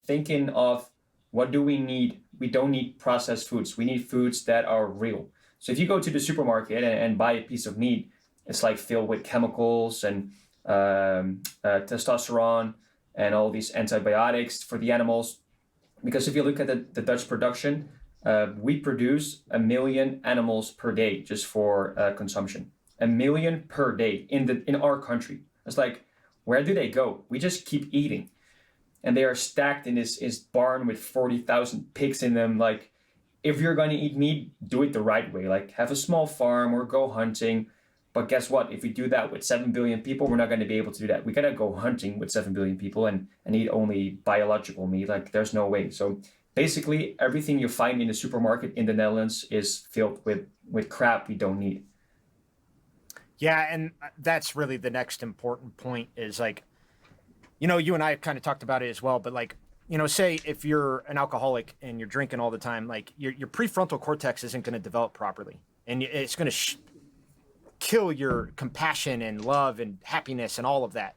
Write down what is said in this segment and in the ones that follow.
thinking of what do we need? We don't need processed foods. We need foods that are real. So if you go to the supermarket and buy a piece of meat, it's like filled with chemicals and testosterone and all these antibiotics for the animals. Because if you look at the Dutch production, we produce 1 million animals per day just for consumption. 1 million per day in our country. It's like, where do they go? We just keep eating. And they are stacked in this barn with 40,000 pigs in them. Like, if you're going to eat meat, do it the right way. Like, have a small farm or go hunting. But guess what? If we do that with 7 billion people, we're not going to be able to do that. We got to go hunting with 7 billion people and eat only biological meat. Like, there's no way. So basically, everything you find in the supermarket in the Netherlands is filled with crap we don't need. Yeah, and that's really the next important point is like, you and I have kind of talked about it as well, but like, say if you're an alcoholic and you're drinking all the time, like your prefrontal cortex isn't going to develop properly, and it's going to kill your compassion and love and happiness and all of that.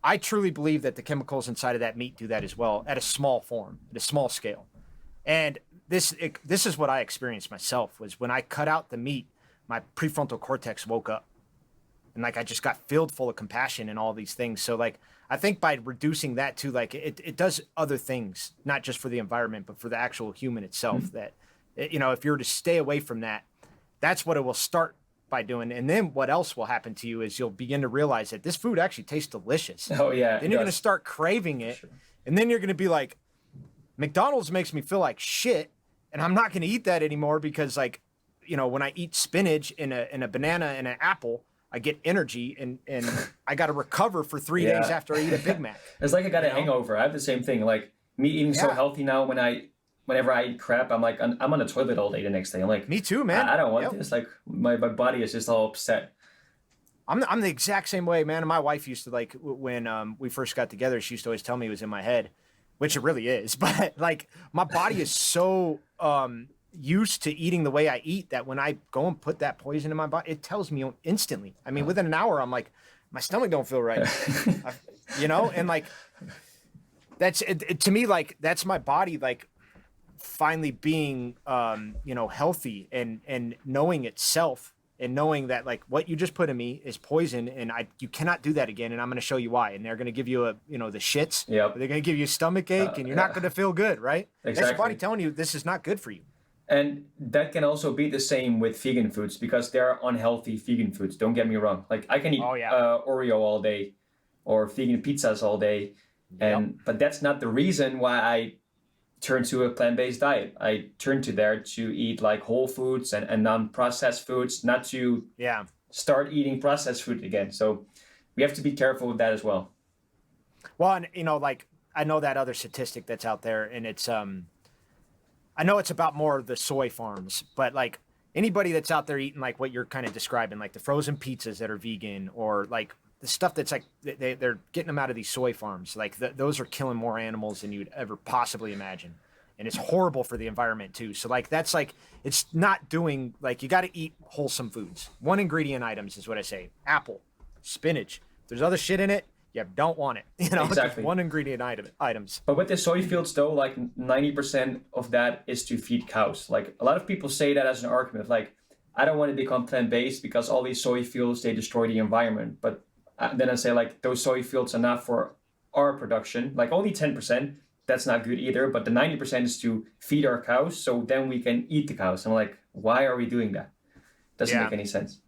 I truly believe that the chemicals inside of that meat do that as well at a small form, at a small scale. And this is what I experienced myself was when I cut out the meat, my prefrontal cortex woke up and like I just got filled full of compassion and all these things. So like I think by reducing that too, like it does other things, not just for the environment, but for the actual human itself. That if you're to stay away from that, that's what it will start by doing. And then what else will happen to you is you'll begin to realize that this food actually tastes delicious. Oh yeah. Then you're going to start craving it. Sure. And then you're going to be like, McDonald's makes me feel like shit. And I'm not going to eat that anymore because like, when I eat spinach and a banana and an apple, I get energy and I got to recover for 3 days after I eat a Big Mac. It's like I got a hangover. I have the same thing. Like me eating so healthy now whenever I eat crap, I'm like, I'm on the toilet all day the next day. I'm like, me too, man. I don't want this. Like my body is just all upset. I'm the exact same way, man. And my wife used to like when we first got together, she used to always tell me it was in my head, which it really is. But like my body is so used to eating the way I eat that when I go and put that poison in my body, it tells me instantly. I mean, within an hour, I'm like, my stomach don't feel right, and like that's it, to me, like that's my body, like finally being, healthy and knowing itself and knowing that like what you just put in me is poison and you cannot do that again. And I'm going to show you why. And they're going to give you the shits. Yep. They're going to give you a stomach ache and you're not going to feel good. Right. Exactly. That's your body telling you this is not good for you. And that can also be the same with vegan foods because there are unhealthy vegan foods. Don't get me wrong. Like I can eat Oreo all day or vegan pizzas all day. But that's not the reason why I turn to a plant-based diet. I turn to there to eat like whole foods and non-processed foods, not to start eating processed food again. So we have to be careful with that as well. Well, and like I know that other statistic that's out there and it's I know it's about more of the soy farms, but like anybody that's out there eating like what you're kind of describing, like the frozen pizzas that are vegan or like the stuff that's like they're getting them out of these soy farms, like those are killing more animals than you'd ever possibly imagine. And it's horrible for the environment too. So like, that's like, it's not doing like, you got to eat wholesome foods. 1 ingredient items is what I say. Apple, spinach. If there's other shit in it, you don't want it. Exactly. 1 ingredient items. But with the soy fields though, like 90% of that is to feed cows. Like a lot of people say that as an argument, like, I don't want to become plant-based because all these soy fields, they destroy the environment. But then I say like, those soy fields are not for our production, like only 10%. That's not good either. But the 90% is to feed our cows. So then we can eat the cows. I'm like, why are we doing that? Doesn't make any sense.